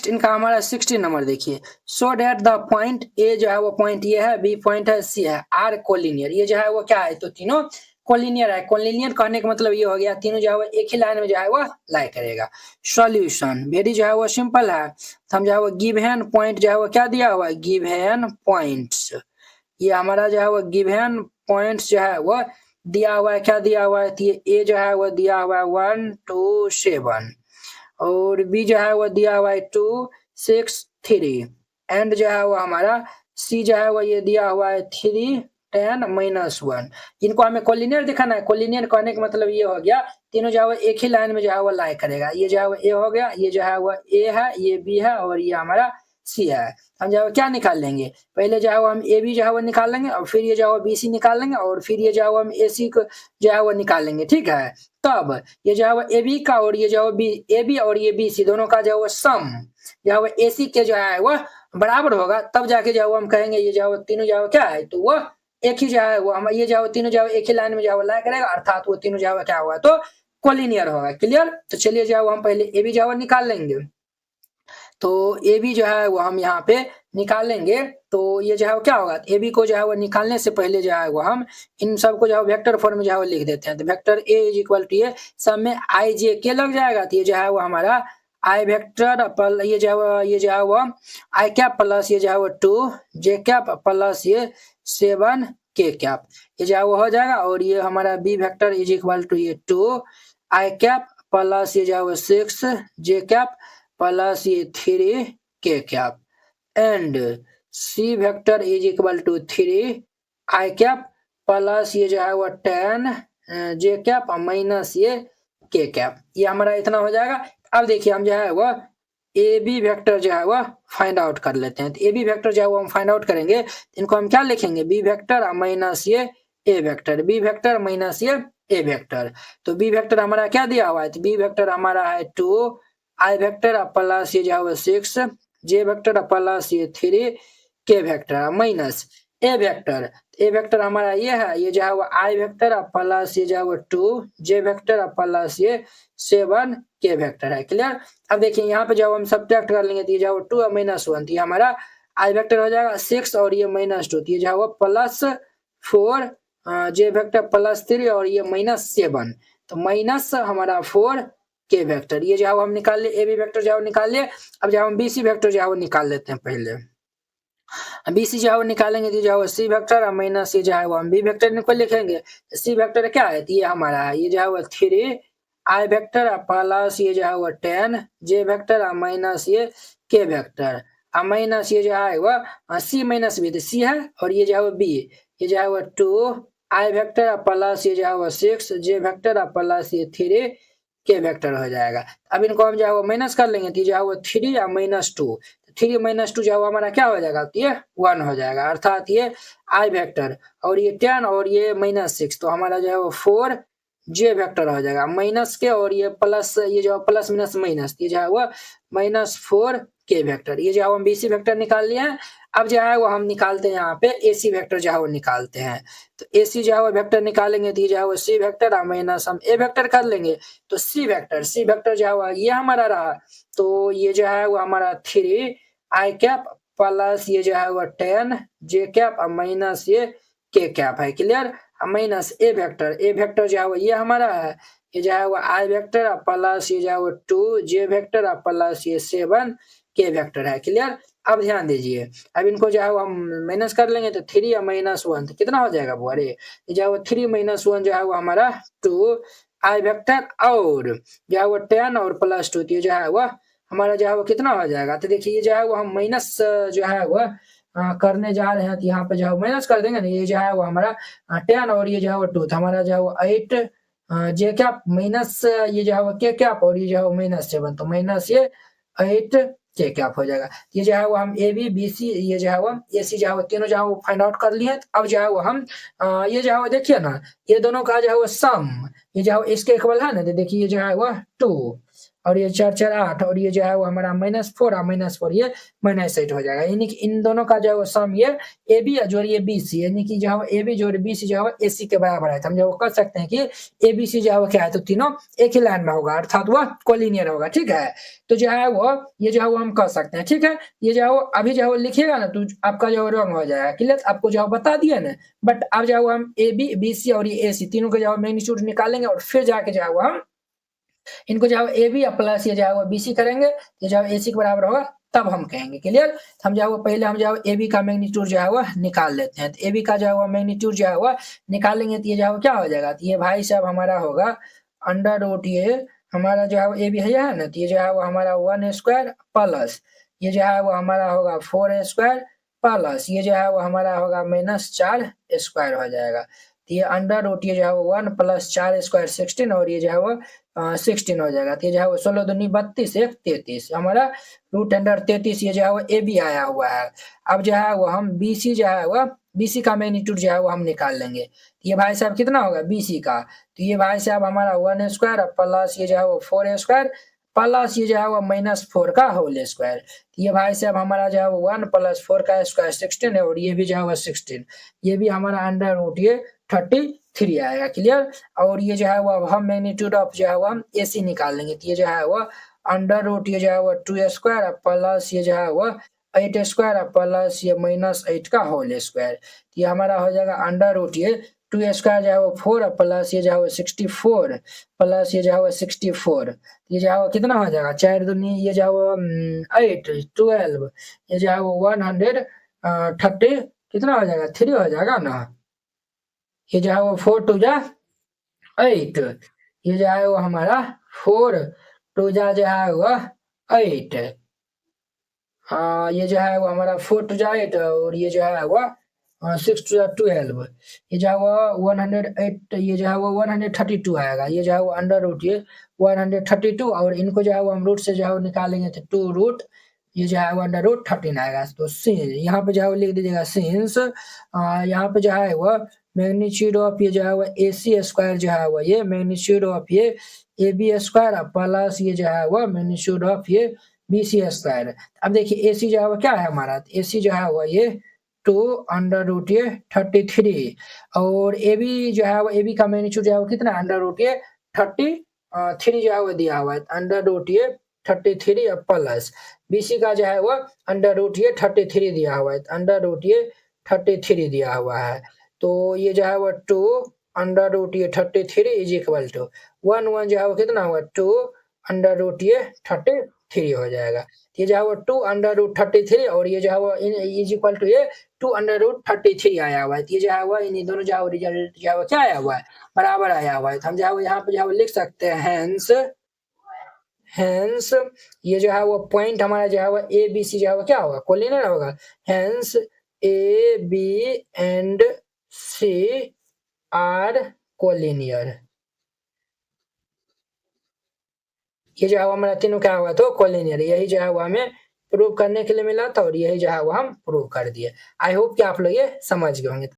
इनका हमारा 16 नंबर देखिए। सो डेट द पॉइंट ए जो है वो पॉइंट ये है, बी पॉइंट है, सी है, आर कोलिनियर। ये जो है वो क्या है, तो तीनों कोलिनियर है। कोलिनियर कहने का मतलब ये हो गया तीनों जो है वो एक ही लाइन में जो है वो लाई करेगा। सॉल्यूशन वेरी जो है वो सिंपल है। हम जो है वो गिवन पॉइंट जो है वो क्या दिया हुआ है, गिवन पॉइंट्स। ये हमारा जो है वो गिवन पॉइंट्स जो है वो दिया हुआ है, क्या दिया हुआ है, तो ये ए जो है वो दिया हुआ है 1 2 7 और बी जो है वो दिया हुआ है 2 6 3 एंड जो है वो हमारा सी जो है वो ये दिया हुआ है 3 10 -1। इनको हमें कोलिनियर दिखाना है। कोलिनियर कहने का मतलब ये हो गया तीनों जो है वो एक ही लाइन में जो है वो लाई करेगा। ये जो है वो ए हो गया, ये जो है वो ए है, ये बी है और ये हमारा सी है। हम जो है क्या निकाल लेंगे, पहले जो है वो हम ए बी जो है वो निकाल लेंगे और फिर ये जो है वो बी सी निकाल लेंगे और फिर ये जो है वो हम ए सी को जो है वो निकाल लेंगे, ठीक है। तब ये जो है वो ए बी का और ये जो है बी ए बी और ये बी सी दोनों का जो है वो सम जो है वो ए सी के जो है वो बराबर होगा, तब जाके जो है वो हम कहेंगे ये जो है वो तीनों जो है वो क्या है, तो वो एक ही जो है वो हम ये जो है वो तीनों जो है एक ही लाइन में जो है वो लाई करेगा, अर्थात वो तीनों जो है वो क्या होगा, तो कोलिनियर होगा। क्लियर। तो चलिए जो है वो हम पहले ए बी जो है वो निकाल लेंगे। तो ए बी जो है वो हम यहाँ पे निकालेंगे। तो ये जो है वो क्या होगा, ए बी को जो है वो निकालने से पहले जो है वो हम इन सबको जो है वेक्टर फॉर्म में जो है वो लिख देते हैं। तो vector A is equal to ये सब में आई जे के लग जाएगा, तो ये जो है वो हमारा आई वेक्टर ये जो है वो आई कैप प्लस ये जो है वो 2 जे कैप प्लस ये 7 के कैप, ये जो है वो हो जाएगा। और ये हमारा B vector is equal to ये 2 आई कैप प्लस ये जो है वो 6 जे कैप प्लस ये 3 के cap and C vector is equal to 3 I cap plus ये जो है वो 10 जे कैप माइनस ये के कैप। ये हमारा इतना हो जाएगा। अब देखिए हम जो है वो ए बी वेक्टर जो है वो फाइंड आउट कर लेते हैं। तो ए बी वेक्टर जो है वो हम फाइंड आउट करेंगे, इनको हम क्या लिखेंगे, बी वेक्टर माइनस ये ए वेक्टर, बी वेक्टर माइनस ये ए वेक्टर। तो बी वेक्टर हमारा क्या दिया हुआ है, तो बी वेक्टर हमारा है 2 आई वेक्टर प्लस ये जो है वो 6 जे वेक्टर प्लस ये 3 के वेक्टर माइनस ए वेक्टर। ए वेक्टर हमारा ये है, ये जो है वो आई वेक्टर प्लस ये जो है वो 2 जे वेक्टर प्लस ये 7 के वेक्टर है। क्लियर। अब देखिए यहाँ पे जब हम सब्ट्रैक्ट कर लेंगे तो ये जो है वो 2 -1, तो ये हमारा आई वेक्टर हो जाएगा 6 और ये -2, तो ये जो है वो +4 जे वेक्टर +3 और ये -7, तो माइनस हमारा 4 के वेक्टर। ये जो है हम निकाल लिए, ए बी वेक्टर जो है निकाल लिए। अब जो हम बी सी वेक्टर जो है वो निकाल लेते हैं। पहले बी सी जो है वो निकालेंगे तो जो है सी वेक्टर माइनस ये जो है वो हम बी वेक्टर को लिखेंगे। सी वेक्टर क्या है, तो ये हमारा है, ये जो है वो 3 आई वेक्टर प्लस ये जो है वो 10 जे वेक्टर माइनस ये के वेक्टर माइनस ये जो है वो सी माइनस बी, तो सी है और ये जो है वो बी, ये जो है वो 2 आई वेक्टर प्लस ये जो है वो 6 जे वेक्टर प्लस ये 3 के वेक्टर हो जाएगा। अब इनको हम जो है वो माइनस कर लेंगे, तो जो है वो 3 या -2, 3 -2 जो है हमारा क्या हो जाएगा, तो ये 1 हो जाएगा, अर्थात ये आई वेक्टर और ये 10 और ये -6, तो हमारा जो है वो 4 जे वेक्टर हो जाएगा माइनस के और ये प्लस ये जो प्लस माइनस माइनस, ये जो है वो -4 के वेक्टर। ये जो है हम बी सी वेक्टर निकाल लिए हैं। अब जो है वो हम निकालते हैं यहाँ पे ए सी वेक्टर जो है वो निकालते हैं। तो ए सी जो है वो वेक्टर निकालेंगे तो ये जो है वो सी वेक्टर माइनस हम ए वेक्टर कर लेंगे, तो सी वेक्टर जो है वो ये हमारा रहा। तो ये जो है वो हमारा 3 आई कैप प्लस ये जो है वो 10 जे कैप माइनस ये के कैप है। क्लियर। माइनस ए वेक्टर जो है वो ये हमारा है, ये जो है वो आई वेक्टर प्लस ये जो है वो 2 जे वेक्टर प्लस ये 7 के वेक्टर है। क्लियर। अब ध्यान दीजिए, अब इनको जो है वो हम माइनस कर लेंगे तो 3 या -1 तो कितना हो जाएगा वो, अरे ये जो है वो 3 -1 जो है वो हमारा 2 आई वेक्टर और जो है वो 10 और +2, तो ये जो है वो हमारा जो है वो कितना हो जाएगा। तो देखिए ये जो है वो हम माइनस जो है वो करने जा रहे हैं, तो यहाँ पे जो है माइनस कर देंगे ना, ये जो है वो हमारा 10 और ये जो है वो 2, तो हमारा जो है वो 8 जे कैप माइनस ये जो है वो के कैप और ये जो है वो -7, तो माइनस ये 8 के कैप हो जाएगा। ये जो है वो हम ए बी बी सी ये जो है वो ए सी जो है वो तीनों जो है वो फाइंड आउट कर लिए। अब जो है वो हम ये जो है वो देखिए ना, ये दोनों का जो है वो सम ये जो है इसके इक्वल है ना, तो देखिए ये जो है वो 2 और ये 4 4 8 और ये जो है वो हमारा -4 और -4 ये -8 हो जाएगा। यानी कि इन दोनों का जो है वो सम ये AB जोड़िए BC, यानी कि जो है AB जोड़ BC जो है AC के बराबर है। तो हम जो कह सकते हैं कि ABC जो है वो क्या है, तो तीनों एक ही लाइन में होगा, अर्थात वह कोलिनियर होगा। ठीक है, तो जो है वो ये जो है वो हम कह सकते हैं। ठीक है, ये जो है वो अभी जो है वो लिखिएगा ना तो आपका जो है रॉन्ग हो जाएगा। क्लियर, आपको जो है बता दिया ना, बट अब जो है वो हम AB BC और ये AC तीनों के जो है मैग्नीट्यूड निकालेंगे और फिर जाके जो है वो हम इनको जो है AB प्लस ये जो है वो BC करेंगे, ये जो है AC के बराबर होगा, तब हम कहेंगे। क्लियर, हम जो है वो पहले हम जो है AB का मैग्नीट्यूड जो है वो निकाल लेते हैं। तो AB का जो है वो मैग्नीट्यूड जो है वो निकालेंगे तो ये जो है वो क्या हो जाएगा, तो ये भाई साहब हमारा होगा अंडर रूट ये हमारा जो है वो AB है ना, तो ये जो है वो हमारा 1 स्क्वायर प्लस ये जो है वो हमारा होगा 4 स्क्वायर प्लस ये जो है वो हमारा होगा -4 स्क्वायर हो जाएगा। तो ये अंडर रूट ये जो है वो 1 प्लस 4 स्क्वायर 16 और ये जो है वो 16 हो जाएगा। तो ये जो है वो 16 दूनी 32 1 33 हमारा रूट अंडर 33 ये जो है वो AB आया हुआ है। अब जो है वो हम BC जो है वो BC का मैग्नीट्यूड जो है वो हम निकाल लेंगे। तो ये भाई साहब कितना होगा BC का, तो ये भाई साहब हमारा 1 स्क्वायर प्लस ये जो है वो 4 स्क्वायर प्लस ये जो है वो -4 का होल स्क्वायर। तो ये भाई साहब हमारा जो है वो 1 प्लस 4 का स्क्वायर 16 है और ये भी जो है वो 16, ये भी हमारा अंडर रूट ये 33 आएगा। क्लियर, और ये जो है वो अब हम मैग्नीट्यूड ऑफ जो है वो हम AC निकाल लेंगे। तो ये जो है वो अंडर रूट ये जो है वो 2 स्क्वायर प्लस ये जो है वो 8 स्क्वायर प्लस ये -8 का होल स्क्वायर। तो ये हमारा हो जाएगा अंडर रूट ये 2 स्क्वायर जो है वो 4 प्लस ये जो है वो 64 प्लस ये जो है वो 64, ये जो है वो कितना हो जाएगा 4 दूनी ये जो है वो 8 12 ये जो है वो 130 कितना हो जाएगा 3 हो जाएगा ना। ये जो है वो 4 2 जा 8, ये जो है वो हमारा 4 2 जा जो है वो 8, ये जो है वो हमारा 4 2 जा 8 और ये जो है वो 6 2 जा 12, ये जो है वो 108 ये जो है वो 132 आएगा। ये जो है वो अंडर रूट ये 132 और इनको जो है वो हम रूट से जो है वो निकालेंगे तो 2 रूट ये जो है वो अंडर रूट 13 आएगा। तो यहाँ पे जो है वो लिख दीजिएगा सिंस यहाँ पे जो है वो मैग्नीट्यूड ऑफ ये जो है वो AC स्क्वायर जो है वो ये मैग्नीट्यूड ऑफ ये AB स्क्वायर प्लस ये जो है वो मैग्नीट्यूड ऑफ ये BC स्क्वायर। अब देखिए AC जो है वो क्या है हमारा, AC जो है वो ये 2 अंडर रूट ये 33 और AB जो है वो AB का मैग्नीट्यूड जो है वो कितना अंडर रूट ये 33 जो है वो दिया हुआ है, अंडर रूट ये 33 प्लस BC का जो है वो अंडर रूट ये 33 दिया हुआ है, अंडर रूट ये 33 दिया हुआ है। तो ये जो है वो 2 अंडर रूट ये 33 इज इक्वल टू 1 1 जो है वो कितना हुआ 2 अंडर रूट ये 33 हो जाएगा। ये जो है वो 2 अंडर रूट 33 और ये जो है वो इज इक्वल टू ये 2 अंडर रूट 33 आया हुआ है। ये जो है वो इन दोनों जो है रिजल्ट जो है वो क्या आया हुआ है बराबर आया हुआ है। तो हम जो है वो यहाँ पे जो है वो लिख सकते हैं हेंस ये जो है वो पॉइंट हमारा जो है वो ABC जो है वो क्या होगा कोलिनियर होगा। Hence AB and C are collinear. ये जो है वो हमारा तीनों क्या हुआ तो कोलिनियर, यही जो है वो हमें प्रूव करने के लिए मिला था और यही जो है वो हम प्रूव कर दिए। आई होप कि आप लोग ये समझ गए होंगे।